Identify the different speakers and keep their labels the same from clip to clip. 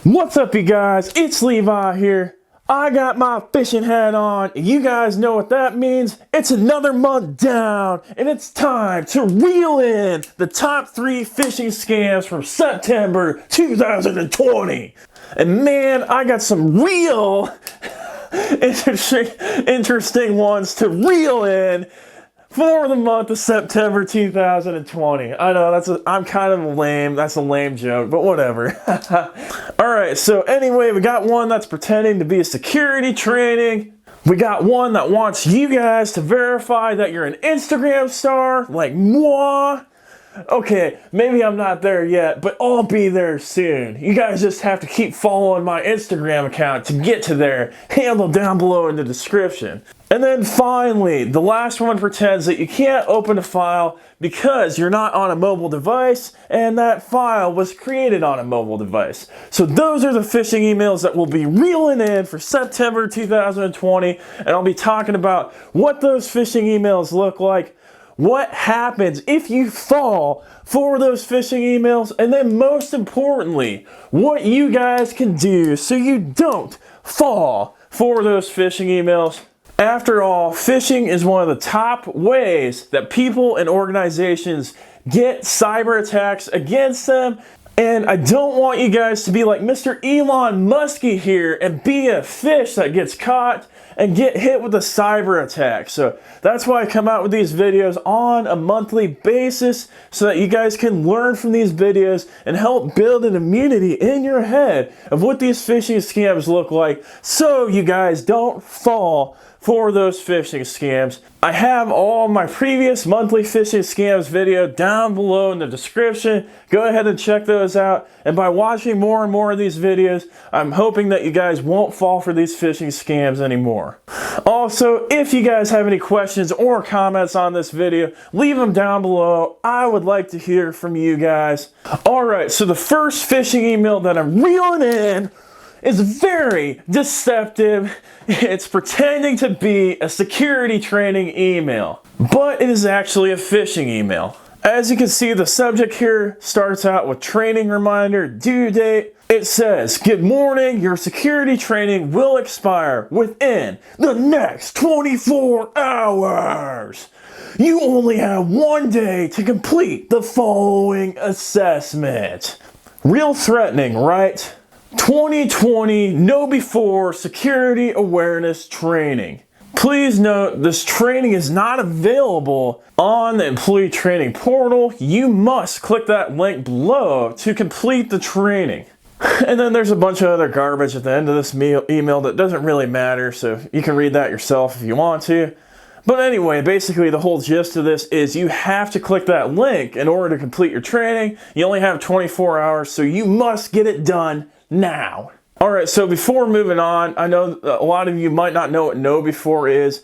Speaker 1: What's up, you guys? It's Levi here. I got my fishing hat on, and you guys know what that means. It's another month down, and it's time to reel in the top 3 phishing scams from September 2020. And man, I got some real interesting ones to reel in for the month of September 2020. I know I'm kind of lame. That's a lame joke, but whatever. All right, so anyway, we got one that's pretending to be a security training. We got one that wants you guys to verify that you're an Instagram star, like moi. Okay, maybe I'm not there yet, but I'll be there soon. You guys just have to keep following my Instagram account to get to there. Handle down below in the description. And then finally, the last one pretends that you can't open a file because you're not on a mobile device and that file was created on a mobile device. So those are the phishing emails that we'll be reeling in for September 2020, and I'll be talking about what those phishing emails look like, what happens if you fall for those phishing emails, and then most importantly, what you guys can do so you don't fall for those phishing emails. After all, phishing is one of the top ways that people and organizations get cyber attacks against them. And I don't want you guys to be like Mr. Elon Musk here and be a fish that gets caught and get hit with a cyber attack. So that's why I come out with these videos on a monthly basis, so that you guys can learn from these videos and help build an immunity in your head of what these phishing scams look like, so you guys don't fall for those phishing scams. I have all my previous monthly phishing scams video down below in the description. Go ahead and check those out. And by watching more and more of these videos, I'm hoping that you guys won't fall for these phishing scams anymore. Also, if you guys have any questions or comments on this video, leave them down below. I would like to hear from you guys. Alright, so the first phishing email that I'm reeling in is very deceptive. It's pretending to be a security training email, but it is actually a phishing email. As you can see, the subject here starts out with training reminder, due date. It says, "Good morning, your security training will expire within the next 24 hours. You only have 1 day to complete the following assessment." Real threatening, right? 2020 Know Before Security Awareness Training. Please note, this training is not available on the employee training portal. You must click that link below to complete the training. And then there's a bunch of other garbage at the end of this email that doesn't really matter, so you can read that yourself if you want to. But anyway, basically the whole gist of this is you have to click that link in order to complete your training. You only have 24 hours, so you must get it done now. Alright, so before moving on, I know a lot of you might not know what Know Before is.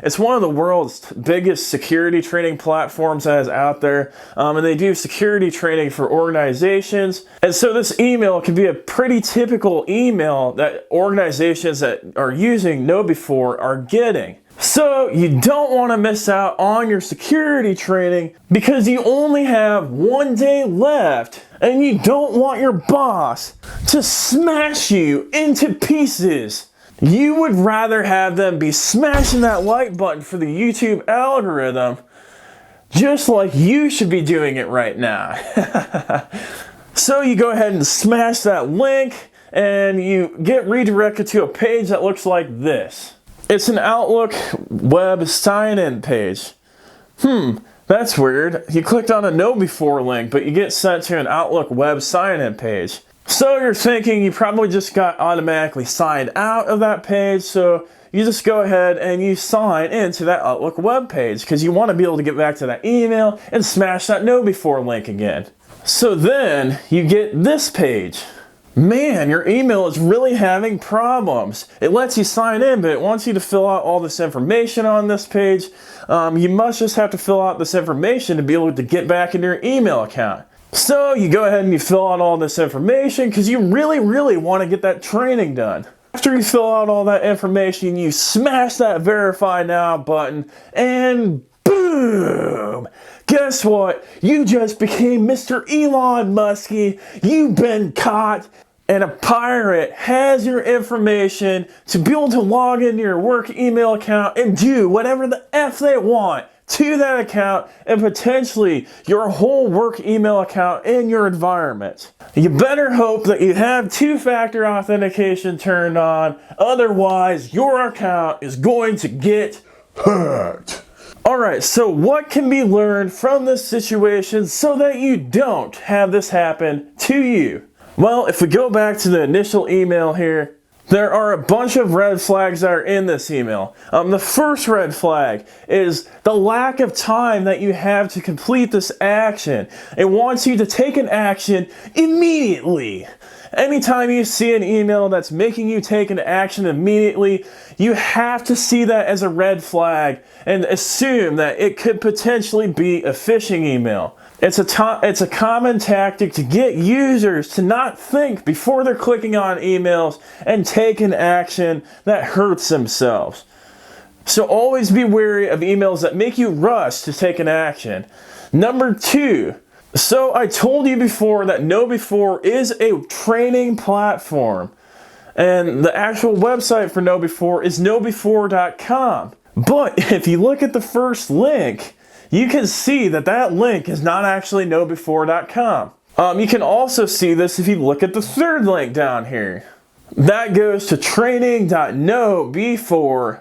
Speaker 1: It's one of the world's biggest security training platforms that is out there, and they do security training for organizations. And so this email can be a pretty typical email that organizations that are using Know Before are getting. So you don't want to miss out on your security training because you only have 1 day left, and you don't want your boss to smash you into pieces. You would rather have them be smashing that like button for the YouTube algorithm, just like you should be doing it right now. So you go ahead and smash that link, and you get redirected to a page that looks like this. It's an Outlook web sign-in page. That's weird. You clicked on a Know Before link, but you get sent to an Outlook web sign-in page. So you're thinking you probably just got automatically signed out of that page, so you just go ahead and you sign into that Outlook web page because you want to be able to get back to that email and smash that Know Before link again. So then you get this page. Man, your email is really having problems. It lets you sign in, but it wants you to fill out all this information on this page. You must just have to fill out this information to be able to get back into your email account. So you go ahead and you fill out all this information because you really want to get that training done. After you fill out all that information, you smash that Verify Now button, and boom! Guess what? You just became Mr. Elon Musk. You've been caught. and a pirate has your information to be able to log into your work email account and do whatever the F they want to that account and potentially your whole work email account in your environment. You better hope that you have two-factor authentication turned on, otherwise your account is going to get hacked. Alright, so what can be learned from this situation so that you don't have this happen to you? Well, if we go back to the initial email here, there are a bunch of red flags that are in this email. The first red flag is the lack of time that you have to complete this action. It wants you to take an action immediately. Anytime you see an email that's making you take an action immediately, you have to see that as a red flag and assume that it could potentially be a phishing email. It's a common tactic to get users to not think before they're clicking on emails and take an action that hurts themselves. So always be wary of emails that make you rush to take an action. Number 2. So I told you before that KnowBe4 is a training platform. And the actual website for KnowBe4 is knowbe4.com. But if you look at the first link, you can see that that link is not actually knowbe4.com. You can also see this if you look at the third link down here. That goes to training.knowbe4.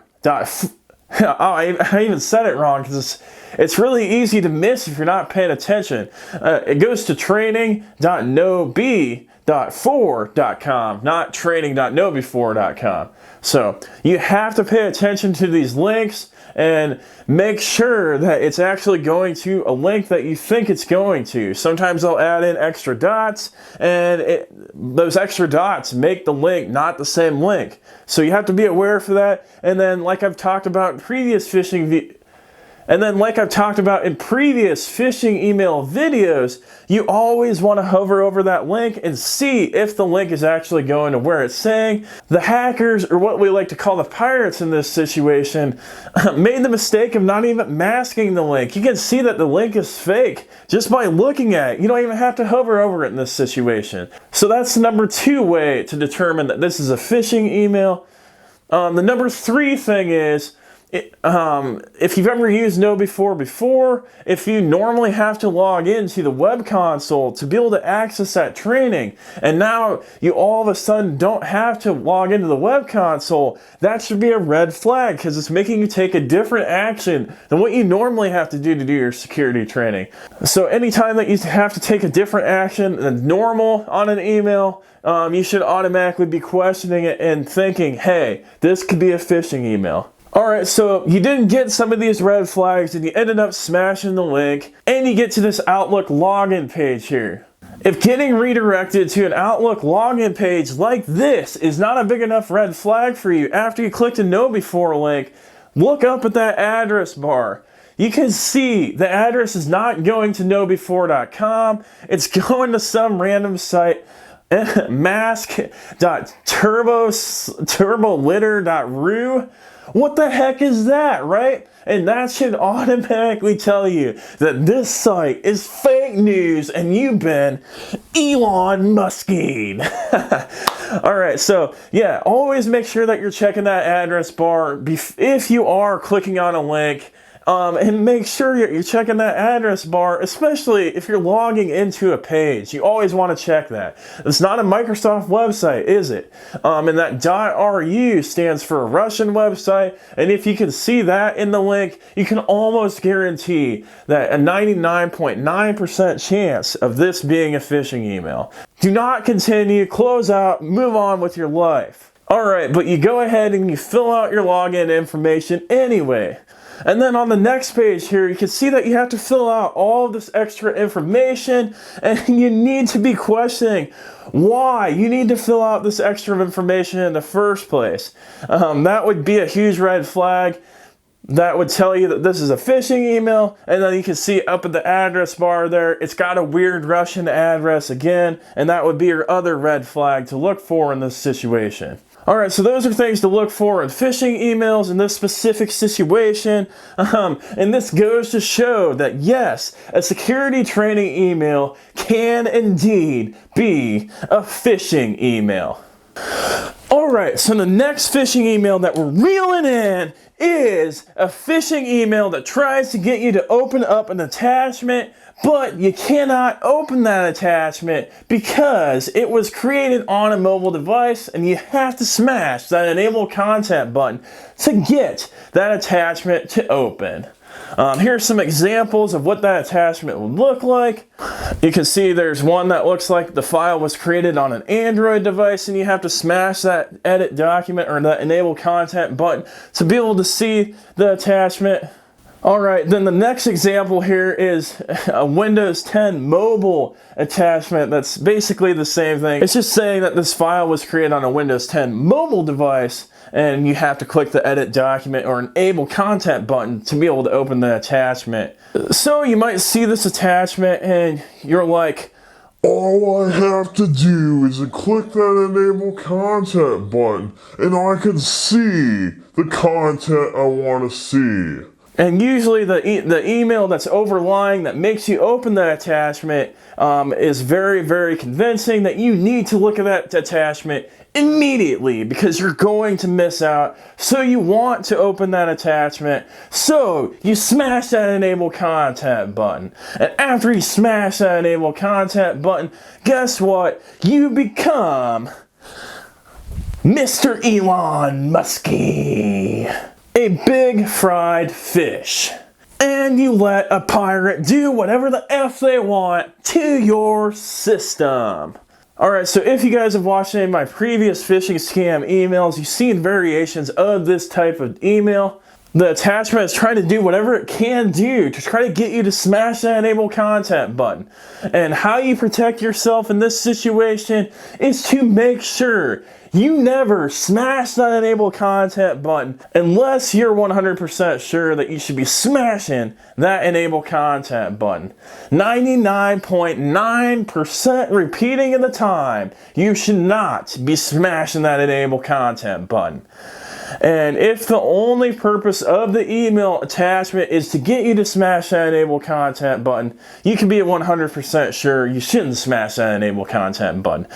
Speaker 1: Oh, I even said it wrong because it's really easy to miss if you're not paying attention. It goes to training.knowbe4.com, not training.knowbe4.com. So you have to pay attention to these links and make sure that it's actually going to a link that you think it's going to. Sometimes they'll add in extra dots, and those extra dots make the link not the same link. So you have to be aware for that. And then, like I've talked about in previous phishing email videos, you always want to hover over that link and see if the link is actually going to where it's saying. The hackers, or what we like to call the pirates in this situation, made the mistake of not even masking the link. You can see that the link is fake just by looking at it. You don't even have to hover over it in this situation. So that's the number 2 way to determine that this is a phishing email. The number 3 thing is, if you've ever used KnowBe4 before, if you normally have to log into the web console to be able to access that training, and now you all of a sudden don't have to log into the web console, that should be a red flag because it's making you take a different action than what you normally have to do your security training. So anytime that you have to take a different action than normal on an email, you should automatically be questioning it and thinking, hey, this could be a phishing email. Alright, so you didn't get some of these red flags and you ended up smashing the link, and you get to this Outlook login page here. If getting redirected to an Outlook login page like this is not a big enough red flag for you after you click the KnowBe4 link, look up at that address bar. You can see the address is not going to knowbe4.com, it's going to some random site, mask.turbolitter.ru. What the heck is that, right? And that should automatically tell you that this site is fake news and you've been Elon Musked. Alright, so yeah, always make sure that you're checking that address bar if you are clicking on a link. And make sure you're checking that address bar, especially if you're logging into a page. You always want to check that. It's not a Microsoft website, is it? And that .ru stands for a Russian website, and if you can see that in the link, you can almost guarantee that a 99.9% chance of this being a phishing email. Do not continue, close out, move on with your life. Alright, but you go ahead and you fill out your login information anyway. And then on the next page here, you can see that you have to fill out all of this extra information, and you need to be questioning why you need to fill out this extra information in the first place. That would be a huge red flag. That would tell you that this is a phishing email, and then you can see up at the address bar there, it's got a weird Russian address again, and that would be your other red flag to look for in this situation. Alright, so those are things to look for in phishing emails in this specific situation. And this goes to show that yes, a security training email can indeed be a phishing email. Alright, so the next phishing email that we're reeling in is a phishing email that tries to get you to open up an attachment, but you cannot open that attachment because it was created on a mobile device, and you have to smash that enable content button to get that attachment to open. Here's some examples of what that attachment would look like. You can see there's one that looks like the file was created on an Android device, and you have to smash that edit document or that enable content button to be able to see the attachment. Alright, then the next example here is a Windows 10 mobile attachment that's basically the same thing. It's just saying that this file was created on a Windows 10 mobile device, and you have to click the edit document or enable content button to be able to open the attachment. So you might see this attachment and you're like,
Speaker 2: all I have to do is click that enable content button and I can see the content I want to see.
Speaker 1: and usually the email that's overlying that makes you open the attachment is very, very convincing that you need to look at that attachment immediately because you're going to miss out. So you want to open that attachment. So you smash that enable content button. And after you smash that enable content button, guess what? You become Mr. Elon Muskie, a big fried fish. And you let a pirate do whatever the F they want to your system. Alright, so if you guys have watched any of my previous phishing scam emails, you've seen variations of this type of email. The attachment is trying to do whatever it can do to try to get you to smash that enable content button. And how you protect yourself in this situation is to make sure you never smash that enable content button unless you're 100% sure that you should be smashing that enable content button. 99.9% repeating of the time, you should not be smashing that enable content button. And if the only purpose of the email attachment is to get you to smash that enable content button, you can be 100% sure you shouldn't smash that enable content button.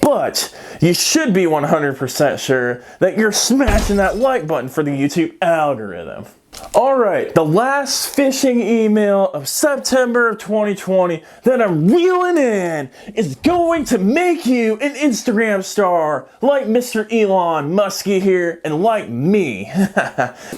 Speaker 1: But you should be 100% sure that you're smashing that like button for the YouTube algorithm. Alright, the last phishing email of September of 2020 that I'm reeling in is going to make you an Instagram star like Mr. Elon Muskie here and like me.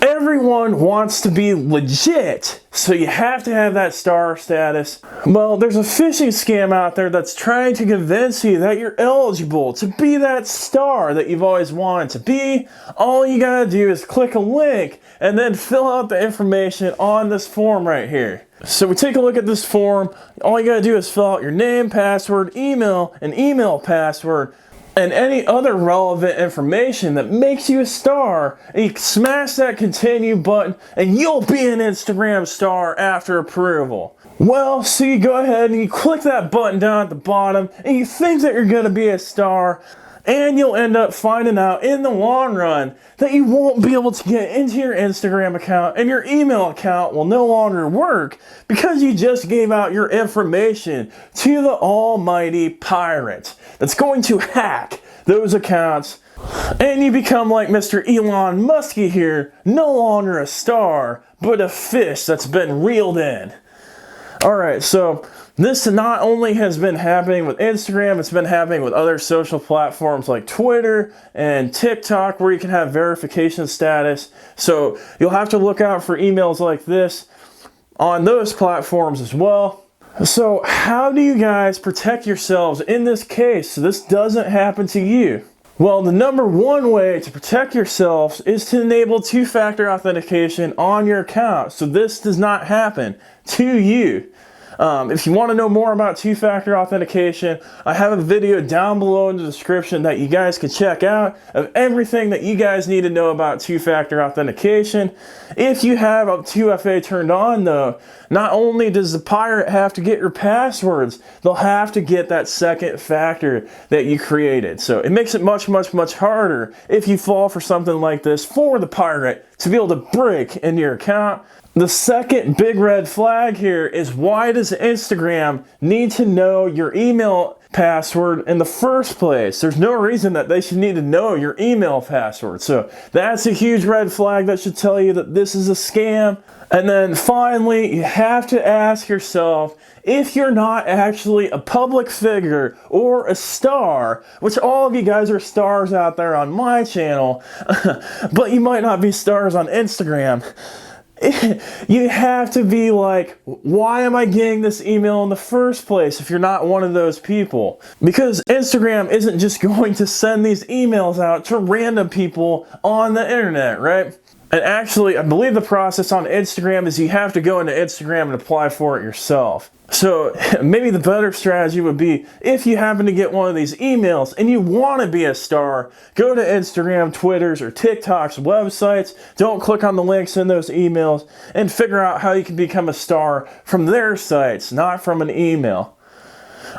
Speaker 1: Everyone wants to be legit, so you have to have that star status. Well, there's a phishing scam out there that's trying to convince you that you're eligible to be that star that you've always wanted to be. All you gotta do is click a link and then fill out the information on this form right here. So we take a look at this form. All you gotta do is fill out your name, password, email, and email password, and any other relevant information that makes you a star, and you smash that continue button and you'll be an Instagram star after approval. Well, so you go ahead and you click that button down at the bottom and you think that you're gonna be a star, and you'll end up finding out in the long run that you won't be able to get into your Instagram account and your email account will no longer work because you just gave out your information to the almighty pirate that's going to hack those accounts, and you become like Mr. Elon Muskie here, no longer a star, but a fish that's been reeled in. Alright, so this not only has been happening with Instagram, it's been happening with other social platforms like Twitter and TikTok where you can have verification status. So you'll have to look out for emails like this on those platforms as well. So how do you guys protect yourselves in this case so this doesn't happen to you? Well, the number one way to protect yourselves is to enable two-factor authentication on your account so this does not happen to you. If you want to know more about two-factor authentication, I have a video down below in the description that you guys can check out of everything that you guys need to know about two-factor authentication. If you have a 2FA turned on though, not only does the pirate have to get your passwords, they'll have to get that second factor that you created. So it makes it much harder if you fall for something like this for the pirate to be able to break into your account. The second big red flag here is, why does Instagram need to know your email password in the first place? There's no reason that they should need to know your email password. So that's a huge red flag that should tell you that this is a scam. And then finally, you have to ask yourself, if you're not actually a public figure or a star, which all of you guys are stars out there on my channel, but you might not be stars on Instagram, you have to be like, why am I getting this email in the first place if you're not one of those people? Because Instagram isn't just going to send these emails out to random people on the internet, right? And actually, I believe the process on Instagram is you have to go into Instagram and apply for it yourself. So maybe the better strategy would be, if you happen to get one of these emails and you want to be a star, go to Instagram, Twitter's, or TikTok's websites. Don't click on the links in those emails, and figure out how you can become a star from their sites, not from an email.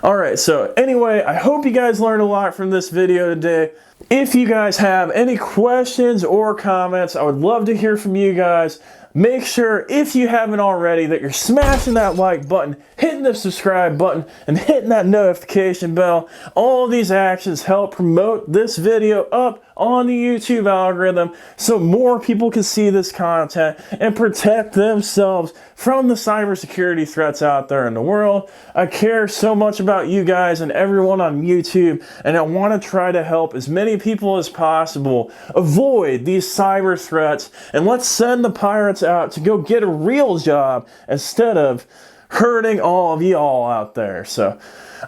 Speaker 1: Alright, so anyway, I hope you guys learned a lot from this video today. If you guys have any questions or comments, I would love to hear from you guys. Make sure, if you haven't already, that you're smashing that like button, hitting the subscribe button, and hitting that notification bell. All of these actions help promote this video up on the YouTube algorithm so more people can see this content and protect themselves from the cybersecurity threats out there in the world. I care so much about you guys and everyone on YouTube, and I want to try to help as many people as possible avoid these cyber threats, and let's send the pirates out to go get a real job instead of hurting all of y'all out there. So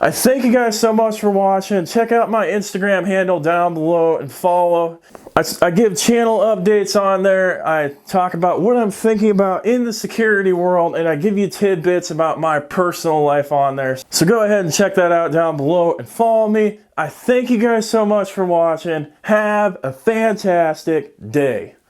Speaker 1: I thank you guys so much for watching. Check out my Instagram handle down below and follow. I give channel updates on there. I talk about what I'm thinking about in the security world, and I give you tidbits about my personal life on there. So go ahead and check that out down below and follow me. I thank you guys so much for watching. Have a fantastic day.